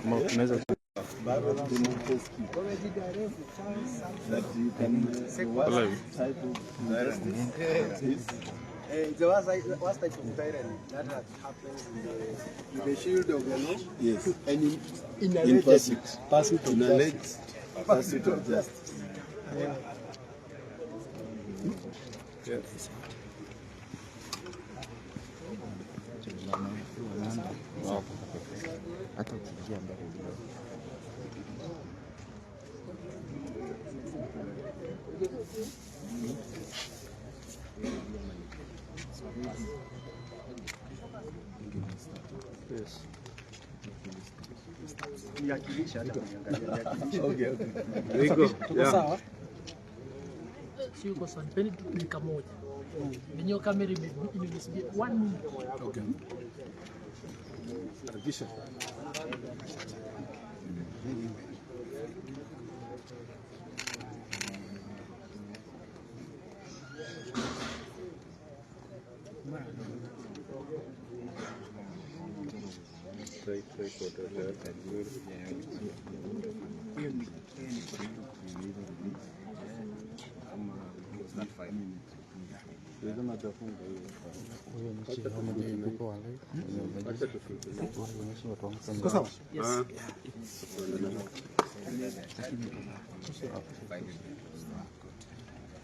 Unaweza the worst type of tyranny that happens in the shield of the law. Yes. And in pursuit. Pursuit of justice. Pursuit of justice. Yeah. hata ukiingia mbele yes. Okay, okay. There you go. Yeah. Sio kwa sana, peni dakika moja. Nenyo kamera imesubiri 1 minute. Okay. Harakisha.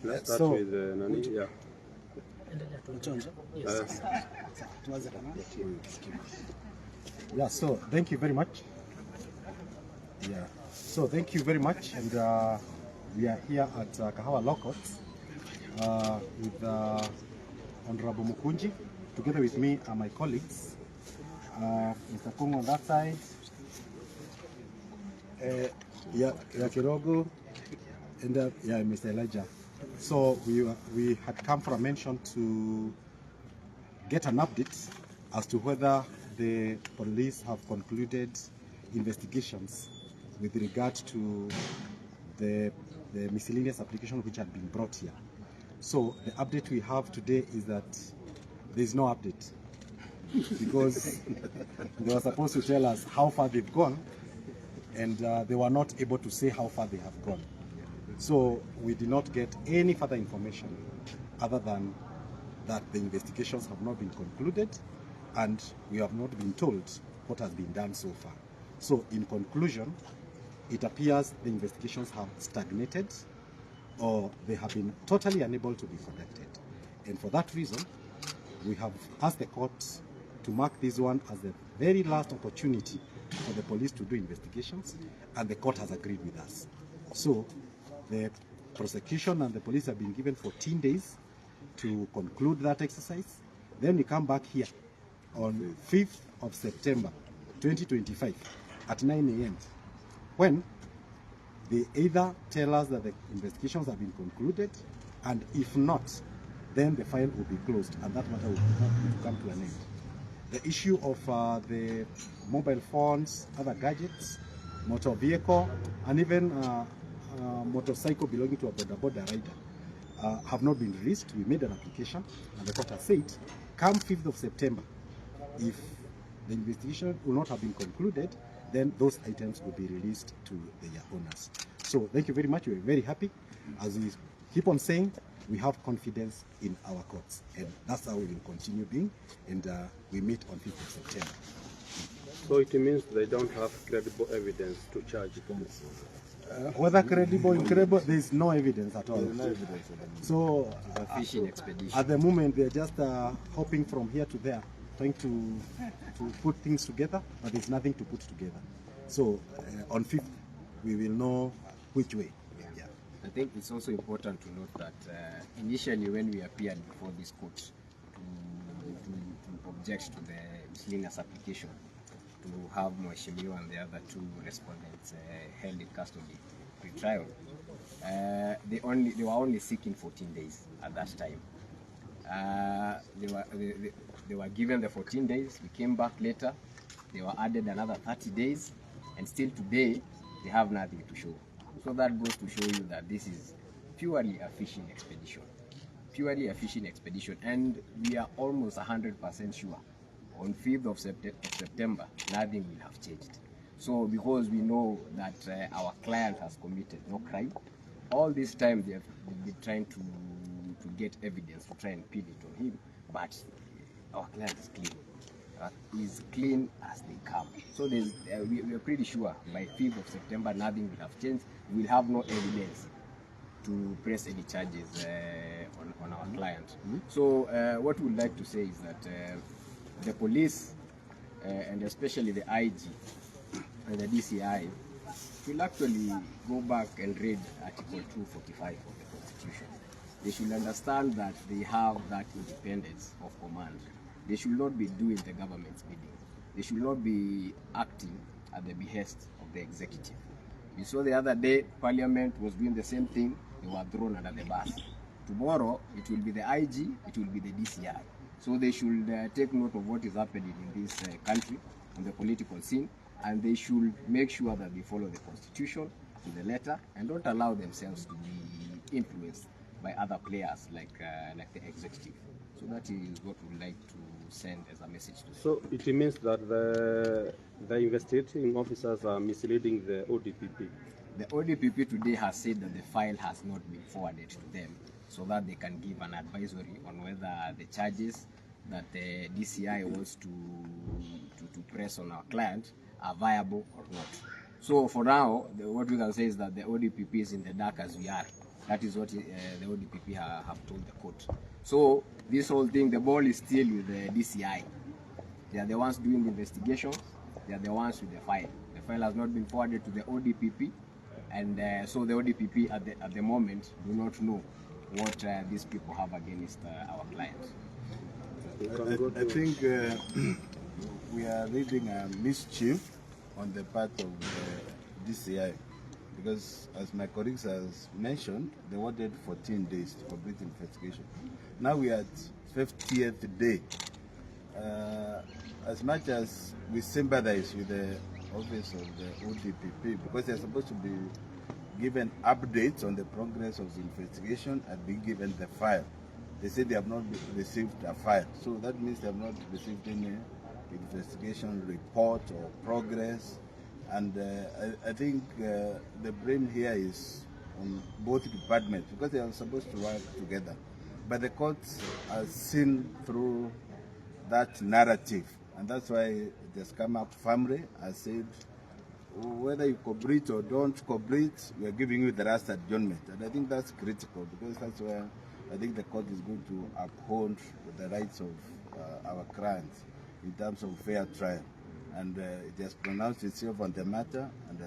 Let's start with Nani. Yeah. Yeah, so thank you very much. Yeah, so thank you very much, and we are here at Kahawa Law Court with Honorable Mukunji. Together with me are my colleagues, Mr. Kung on that side, Kirogo, and Mr. Elijah. So we had come for a mention to get an update as to whether the police have concluded investigations with regard to the miscellaneous application which had been brought here. So the update we have today is that there is no update because they were supposed to tell us how far they've gone, and they were not able to say how far they have gone. So we did not get any further information other than that the investigations have not been concluded, and we have not been told what has been done so far. So in conclusion, it appears the investigations have stagnated or they have been totally unable to be conducted. And for that reason, we have asked the court to mark this one as the very last opportunity for the police to do investigations, and the court has agreed with us. So the prosecution and the police have been given 14 days to conclude that exercise. Then we come back here on 5th of September 2025 at 9 a.m. when they either tell us that the investigations have been concluded, and if not, then the file will be closed and that matter will come to an end. The issue of the mobile phones, other gadgets, motor vehicle, and even motorcycle belonging to a border rider have not been released. We made an application and the court has said, come 5th of September, if the investigation will not have been concluded, then those items will be released to their owners. So thank you very much. We're very happy. As we keep on saying, we have confidence in our courts, and that's how we will continue being, and we meet on 5th of September. So it means they don't have credible evidence to charge them. Whether credible, incredible, there is no evidence at all. No evidence. So Fishing expedition. at the moment, they're just hopping from here to there, trying to put things together, but there's nothing to put together. So on 5th, we will know which way. Yeah. I think it's also important to note that initially when we appeared before this court to object to the miscellaneous application, to have Mheshimiwa and the other two respondents held in custody pre-trial, they were only seeking 14 days at that time. They were given the 14 days. We came back later. They were added another 30 days, and still today they have nothing to show. So that goes to show you that this is purely a fishing expedition. Purely a fishing expedition, and we are almost 100% sure on 5th of September nothing will have changed. So because we know that our client has committed no crime, all this time they've been trying to get evidence to try and pin it on him, but our client is clean. Is clean as they come. So there's, we are pretty sure by 5th of September nothing will have changed. We'll have no evidence to press any charges on our client. So what we'd like to say is that the police and especially the IG and the DCI will actually go back and read Article 245 of the Constitution. They should understand that they have that independence of command. They should not be doing the government's bidding. They should not be acting at the behest of the executive. We saw the other day, Parliament was doing the same thing. They were thrown under the bus. Tomorrow, it will be the IG, it will be the DCI. So they should take note of what is happening in this country, on the political scene, and they should make sure that they follow the Constitution to the letter and don't allow themselves to be influenced by other players like the executive. So that is what we'd like to send as a message to them. So it means that the investigating officers are misleading the ODPP. The ODPP today has said that the file has not been forwarded to them so that they can give an advisory on whether the charges that the DCI wants to press on our client are viable or not. So for now, what we can say is that the ODPP is in the dark as we are. That is what the ODPP have told the court. So this whole thing, the ball is still with the DCI. They are the ones doing the investigation. They are the ones with the file. The file has not been forwarded to the ODPP, and so the ODPP at the moment do not know what these people have against our clients. I think we are reading a mischief on the part of the DCI, because as my colleagues has mentioned, they wanted 14 days to complete the investigation. Now we are at 50th day. As much as we sympathize with the office of the ODPP, because they're supposed to be given updates on the progress of the investigation and be given the file. They say they have not received a file, so that means they have not received any investigation report or progress. And I think the blame here is on both departments, because they are supposed to work together. But the courts are seen through that narrative, and that's why it has come up firmly. I said, whether you cooperate or don't cooperate, we are giving you the last adjournment. And I think that's critical, because that's where I think the court is going to uphold the rights of our clients in terms of fair trial. And it has pronounced itself on the matter, and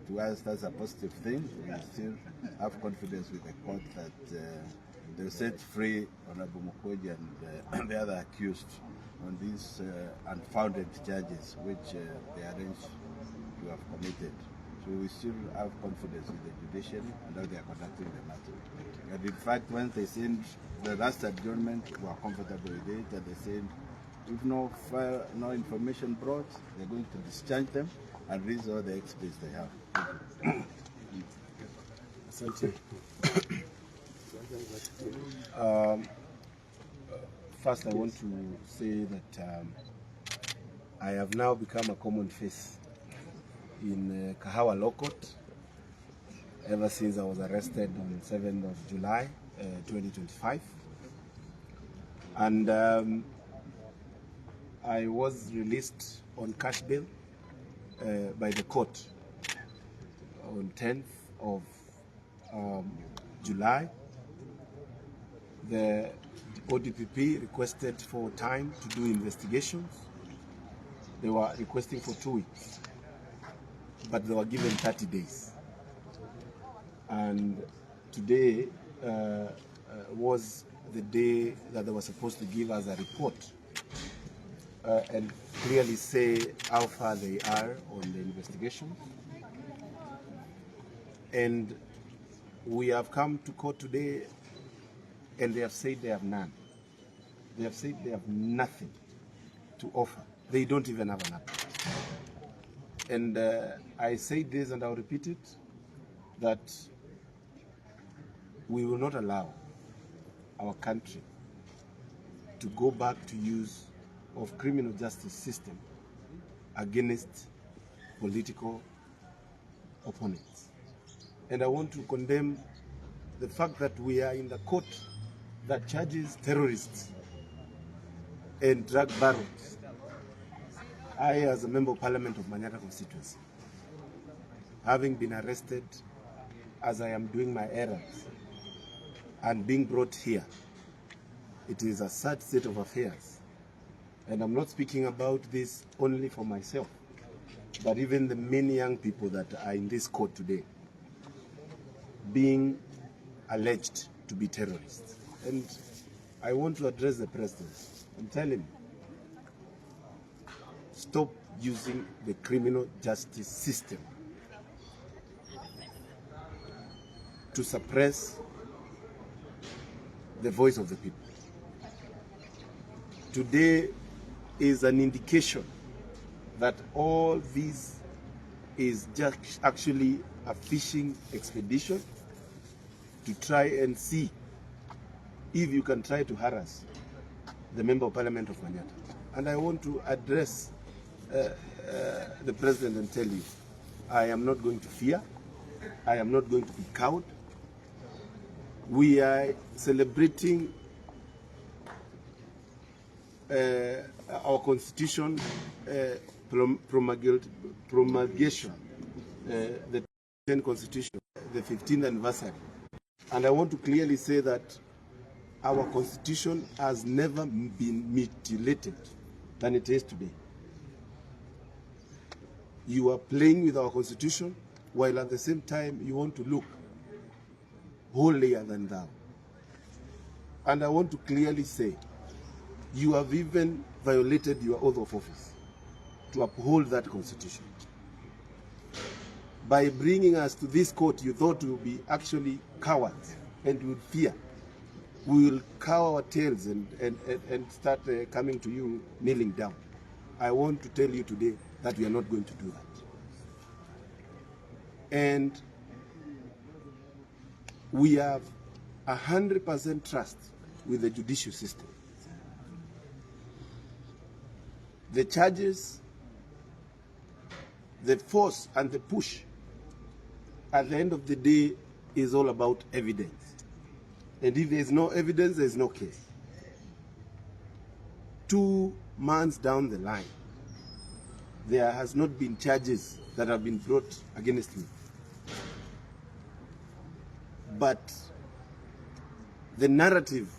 to us that's a positive thing. We still have confidence with the court that they'll set free Honorable Mukunji and the other accused on these unfounded charges which they arranged to have committed. So we still have confidence in the judiciary and how they are conducting the matter. And in fact, when they sent the last adjournment, we are comfortable with it, and they said, if no information brought, they're going to discharge them and release all the experts they have. First, I want to say that I have now become a common face in Kahawa Law Court ever since I was arrested on 7th of July 2025. And I was released on cash bail by the court on 10th of July. The ODPP requested for time to do investigations. They were requesting for 2 weeks, but they were given 30 days. And today was the day that they were supposed to give us a report and clearly say how far they are on the investigation. And we have come to court today, and they have said they have none. They have said they have nothing to offer. They don't even have an update. And I say this, and I'll repeat it, that we will not allow our country to go back to use of criminal justice system against political opponents. And I want to condemn the fact that we are in the court that charges terrorists and drug barons. I, as a member of parliament of Manyata constituency, having been arrested as I am doing my errands and being brought here, it is a sad state of affairs. And I'm not speaking about this only for myself, but even the many young people that are in this court today being alleged to be terrorists. And I want to address the president and tell him, stop using the criminal justice system to suppress the voice of the people. Today is an indication that all this is just actually a fishing expedition to try and see if you can try to harass the member of parliament of Manyata. And I want to address the president and tell you, I am not going to fear, I am not going to be cowed. We are celebrating our constitution promulgation, the 10th constitution, the 15th anniversary. And I want to clearly say that our constitution has never been mutilated than it is today. You are playing with our constitution while at the same time you want to look holier than thou. And I want to clearly say, you have even violated your oath of office to uphold that constitution. By bringing us to this court, you thought we would be actually cowards and we would fear. We will cow our tails and start coming to you kneeling down. I want to tell you today that we are not going to do that. And we have 100% trust with the judicial system. The charges, the force and the push, at the end of the day, is all about evidence. And if there is no evidence, there is no case. 2 months down the line, there has not been charges that have been brought against me. But the narrative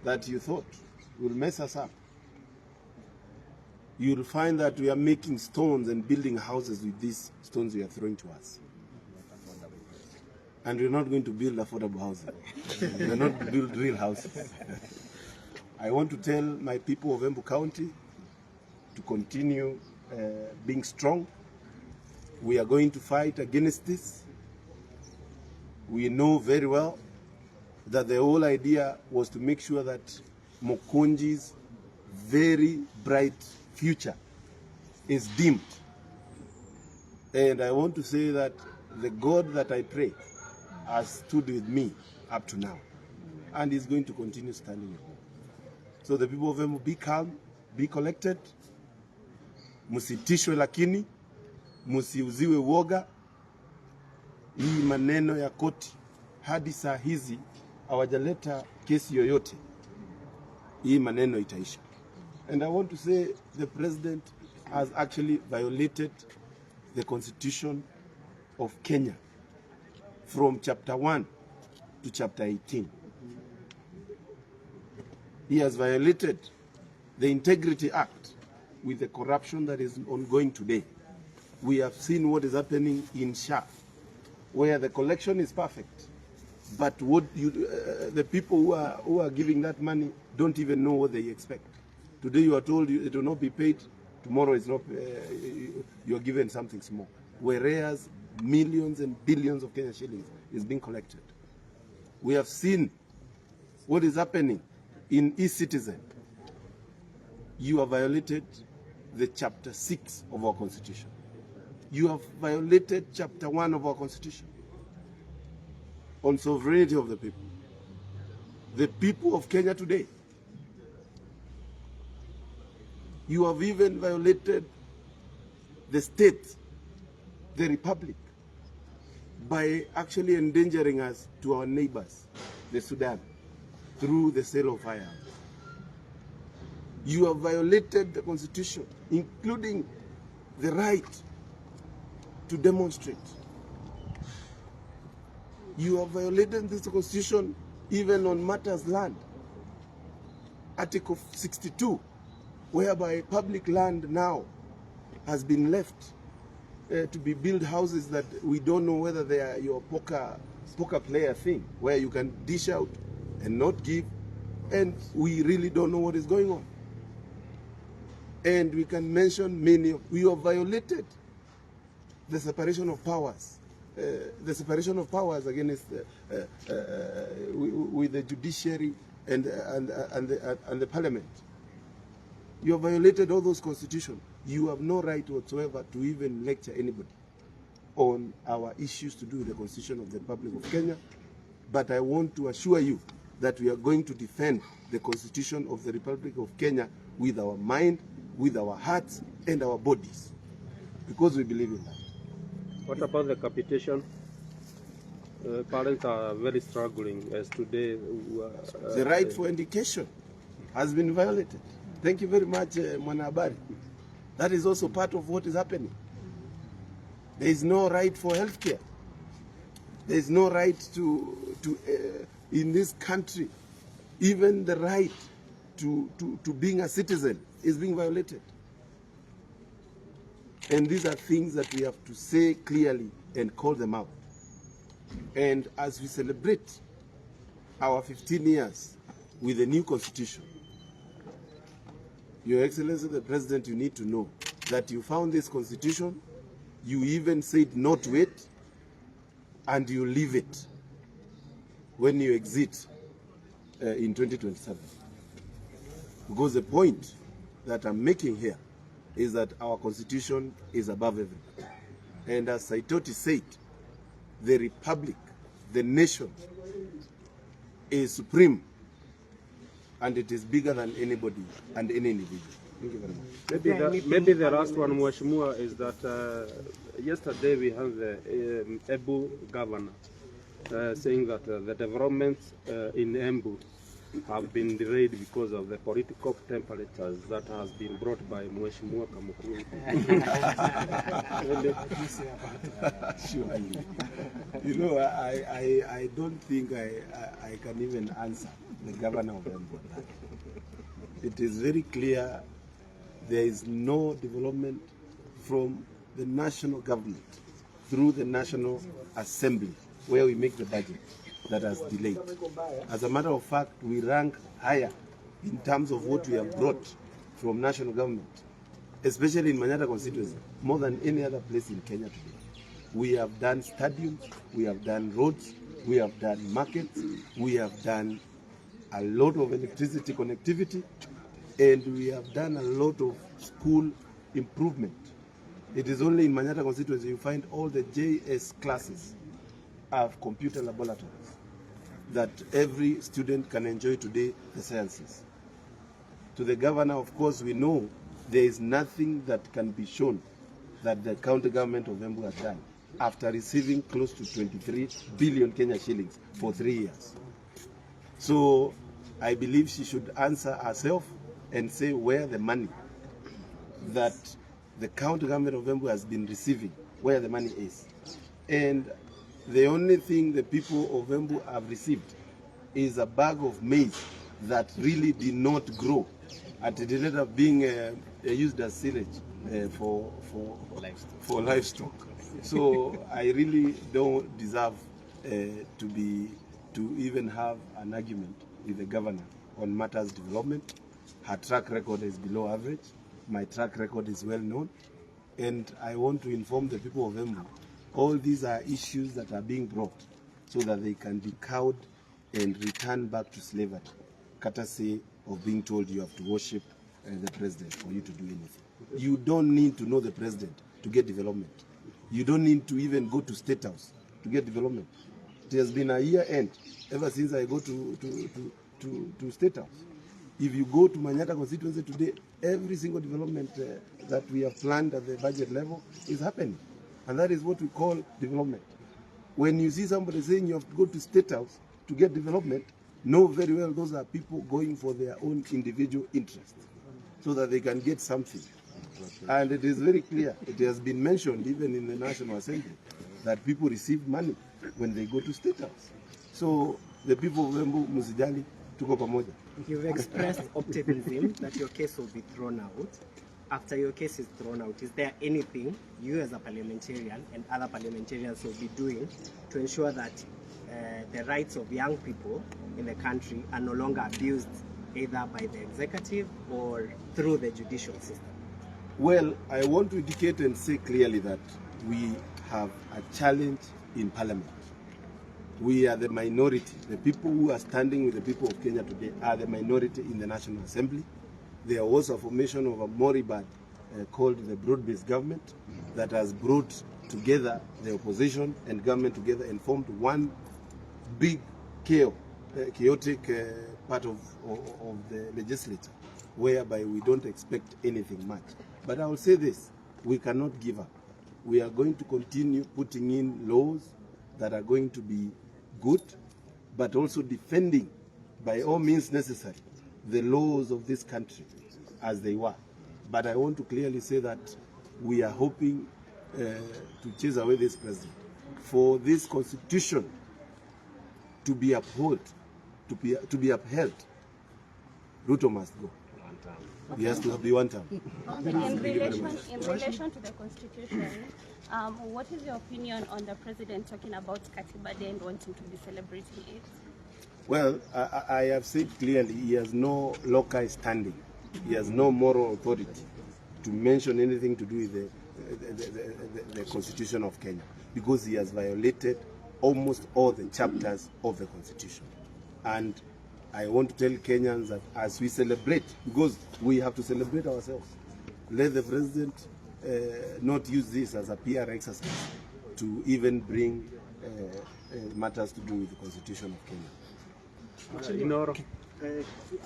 that you thought will mess us up, you'll find that we are making stones and building houses with these stones you are throwing to us. And we're not going to build affordable housing. We're not going to build real houses. I want to tell my people of Embu County to continue being strong. We are going to fight against this. We know very well that the whole idea was to make sure that Mukunji's very bright future is dimmed. And I want to say that the God that I pray has stood with me up to now and is going to continue standing with me. So the people of Embu, be calm, be collected, musitishwe lakini, musiuziwe woga. Hii maneno ya koti hadi saa hizi hawajaleta kesi yoyote. Hii maneno itaisha. And I want to say the president has actually violated the constitution of Kenya from chapter 1 to chapter 18. He has violated the Integrity Act with the corruption that is ongoing today. We have seen what is happening in SHA, where the collection is perfect, but what the people who are giving that money don't even know what they expect. Today you are told it will not be paid, tomorrow is not, you are given something small. Whereas millions and billions of Kenyan shillings is being collected. We have seen what is happening in e-citizen. You have violated the chapter 6 of our constitution. You have violated chapter 1 of our constitution on sovereignty of the people. The people of Kenya today. You have even violated the state the Republic by actually endangering us to our neighbors, the Sudan, through the sale of firearms. You have violated the Constitution, including the right to demonstrate. You have violated this Constitution even on matters land. Article 62, whereby public land now has been left to be built houses that we don't know whether they are your poker player thing, where you can dish out and not give, and we really don't know what is going on. And we can mention many. We have violated the separation of powers, against with the judiciary and the parliament. You have violated all those constitutions. You have no right whatsoever to even lecture anybody on our issues to do with the Constitution of the Republic of Kenya. But I want to assure you that we are going to defend the Constitution of the Republic of Kenya with our mind, with our hearts, and our bodies, because we believe in that. What about the capitation? Parents are very struggling as today. The right for education has been violated. Thank you very much, Mwanabari. That is also part of what is happening. There is no right for healthcare. There is no right to in this country. Even the right to being a citizen is being violated. And these are things that we have to say clearly and call them out. And as we celebrate our 15 years with the new constitution, Your Excellency the President, you need to know that you found this constitution, you even said no to it, and you leave it when you exit in 2027. Because the point that I'm making here is that our constitution is above everything. And as Saitoti said, the republic, the nation, is supreme, and it is bigger than anybody and any individual. Thank you very much. Maybe the last one, Mheshimiwa, is that yesterday we had the Embu governor saying that the developments in Embu have been delayed because of the political temperatures that has been brought by Mheshimiwa Kamukunji. Surely. You know, I don't think I can even answer the governor of Embu. It is very clear there is no development from the national government through the National Assembly, where we make the budget, that has delayed. As a matter of fact, we rank higher in terms of what we have brought from national government, especially in Manyata constituency, more than any other place in Kenya today. We have done stadiums, we have done roads, we have done markets, we have done a lot of electricity connectivity, and we have done a lot of school improvement. It is only in Manyata constituency you find all the JS classes have computer laboratories that every student can enjoy today the sciences. To the governor, of course, we know there is nothing that can be shown that the county government of Embu has done after receiving close to 23 billion Kenya shillings for 3 years. So I believe she should answer herself and say where the money that the county government of Embu has been receiving, where the money is. And the only thing the people of Embu have received is a bag of maize that really did not grow, and it ended up being used as silage for livestock. So I really don't deserve to even have an argument with the governor on matters development. Her track record is below average. My track record is well known, and I want to inform the people of Embu. All these are issues that are being brought so that they can be cowed and return back to slavery, courtesy of being told you have to worship the president for you to do anything. You don't need to know the president to get development. You don't need to even go to State House to get development. It has been a year end ever since I go to State House. If you go to Manyata constituency today, every single development that we have planned at the budget level is happening. And that is what we call development. When you see somebody saying you have to go to State House to get development, know very well those are people going for their own individual interests so that they can get something. And it is very clear, it has been mentioned even in the National Assembly, that people receive money when they go to State House. So the people of Embu, Musijali, tuko pamoja. You've expressed optimism that your case will be thrown out. After your case is thrown out, is there anything you as a parliamentarian and other parliamentarians will be doing to ensure that the rights of young people in the country are no longer abused either by the executive or through the judicial system? Well, I want to indicate and say clearly that we have a challenge in Parliament. We are the minority. The people who are standing with the people of Kenya today are the minority in the National Assembly. There was a formation of a moribund called the broad-based government that has brought together the opposition and government together and formed one big chaotic part of the legislature, whereby we don't expect anything much. But I will say this, we cannot give up. We are going to continue putting in laws that are going to be good, but also defending by all means necessary the laws of this country as they were. But I want to clearly say that we are hoping to chase away this president. For this constitution to be upheld, to be upheld, Ruto must go. He has to be one term. In relation to the constitution, what is your opinion on the president talking about Katiba Day and wanting to be celebrating it? Well, I have said clearly he has no local standing. He has no moral authority to mention anything to do with the Constitution of Kenya, because he has violated almost all the chapters of the Constitution. And I want to tell Kenyans that as we celebrate, because we have to celebrate ourselves, let the president not use this as a PR exercise to even bring matters to do with the Constitution of Kenya.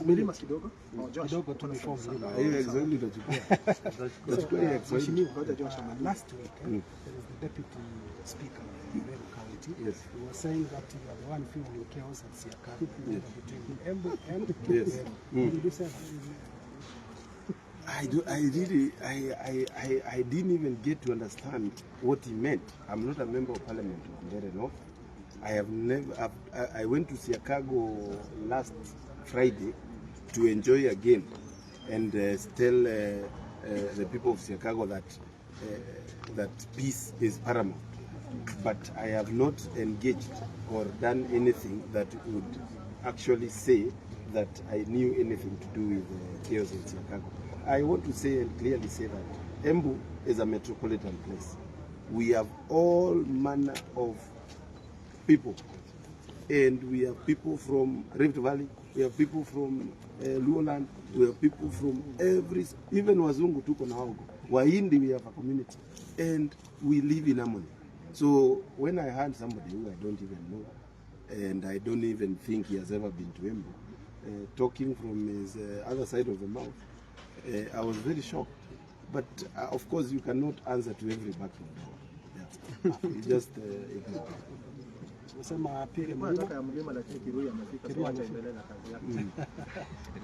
Milima kidogo. Kidogo tu before Milima. Exactly, Last week, there is the deputy speaker of Wewe County. Yes. He was saying that you are the one feeling chaos at Siaka between Embu and Yes. What did you say? I didn't even get to understand what he meant. I'm not a member of parliament of Ndere North. I went to Siakago last Friday to enjoy a game and tell the people of Siakago that peace is paramount. But I have not engaged or done anything that would actually say that I knew anything to do with chaos in Siakago. I want to say and clearly say that Embu is a metropolitan place. We have all manner of people, and we have people from Rift Valley, we have people from Luoland, we have people from even Wazungu tuko na Wago. Wahindi, we have a community, and we live in harmony. So when I heard somebody who I don't even know, and I don't even think he has ever been to Embu, talking from his other side of the mouth, I was very shocked. But of course, you cannot answer to every back door. Yeah. You just ignore.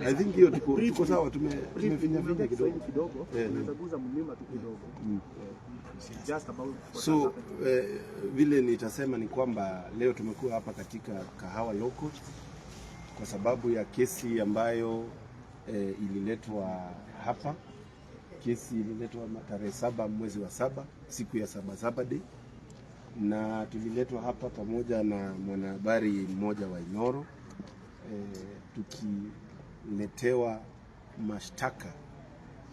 I think hiyo tuko sawa, tumefinya kidogo. So vile nitasema ni kwamba leo tumekuwa hapa katika Kahawa local kwa sababu ya kesi ambayo ililetwa hapa. Kesi ililetwa tarehe 7 mwezi wa 7, siku ya Saba Day, na tuliletwa hapa pamoja na mwanahabari mmoja wa Inoro, tukiletewa mashtaka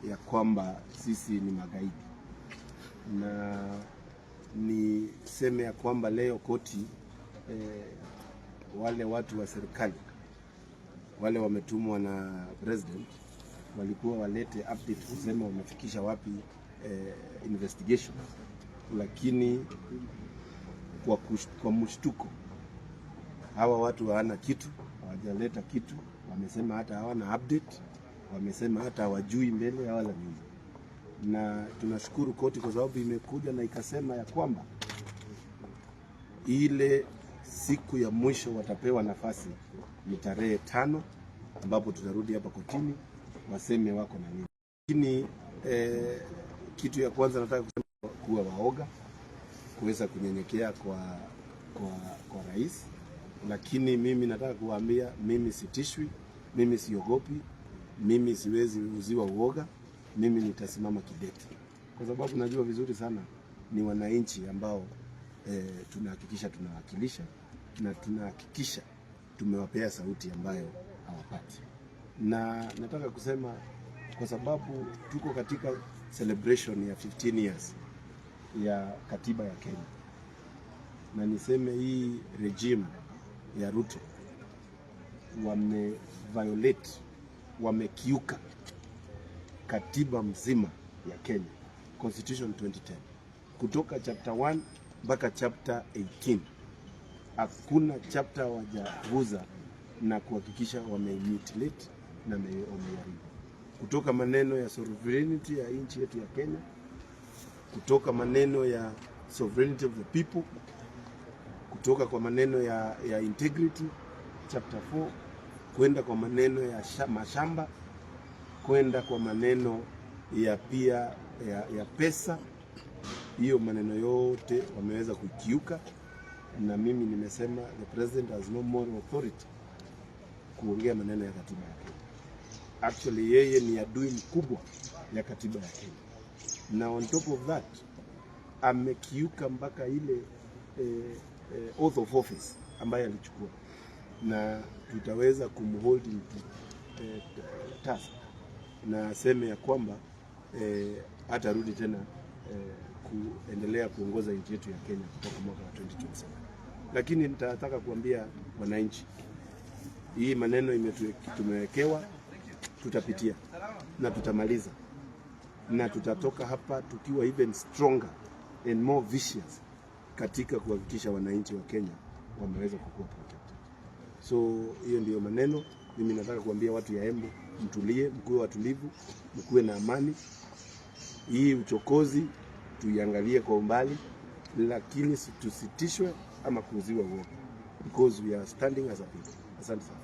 ya kwamba sisi ni magaidi. Na niseme ya kwamba leo koti wale watu wa serikali wale wametumwa na president walikuwa walete update kusema wamefikisha wapi investigation, lakini kwa mshtuko hawa watu hawana kitu, hawajaleta kitu. Wamesema hata hawana update, wamesema hata hawajui mbele wala nyuma. na tunashukuru koti kwa sababu imekuja na ikasema ya kwamba ile siku ya mwisho watapewa nafasi ni tarehe 5 ambapo tutarudi hapa kotini waseme wako na nini. Lakini kitu ya kwanza nataka kusema kuwa waoga, kuweza kunyenyekea kwa rais, lakini mimi nataka kuwaambia mimi sitishwi, mimi siogopi, mimi siwezi uziwa uoga, mimi nitasimama kidete. Kwa sababu najua vizuri sana ni wananchi ambao tunahakikisha tunawakilisha na tunahakikisha tumewapea sauti ambayo hawapati. Na nataka kusema kwa sababu tuko katika celebration ya 15 years ya katiba ya Kenya, na niseme hii regime ya Ruto wameviolate, wamekiuka katiba mzima ya Kenya, Constitution 2010, kutoka chapter 1 mpaka chapter 18. Hakuna chapter wajaguza na kuhakikisha wamemutilate na wameharibu, kutoka maneno ya sovereignty ya nchi yetu ya Kenya, kutoka maneno ya sovereignty of the people, kutoka kwa maneno ya integrity chapter 4, kwenda kwa maneno ya mashamba, kwenda kwa maneno ya pia ya pesa. Hiyo maneno yote wameweza kukiuka, na mimi nimesema the president has no more authority kuongea maneno ya katiba ya Kenya. Actually yeye ni adui mkubwa ya katiba ya Kenya, na on top of that amekiuka mpaka ile oath of office ambaye alichukua, na tutaweza kumhold task na aseme ya kwamba atarudi tena kuendelea kuongoza nchi yetu ya Kenya kutoka mwaka wa 2027. Lakini nitataka kuambia wananchi, hii maneno tumewekewa, tutapitia na tutamaliza, na tutatoka hapa tukiwa even stronger and more vicious katika kuhakikisha wananchi wa Kenya wameweza kukua protected. So hiyo ndiyo maneno mimi nataka kuambia watu ya Embu, mtulie, mkuwe watulivu, mkuwe na amani. Hii uchokozi tuiangalie kwa umbali, lakini tusitishwe ama kuuziwa uoga, because we are standing as a people. Asante sana.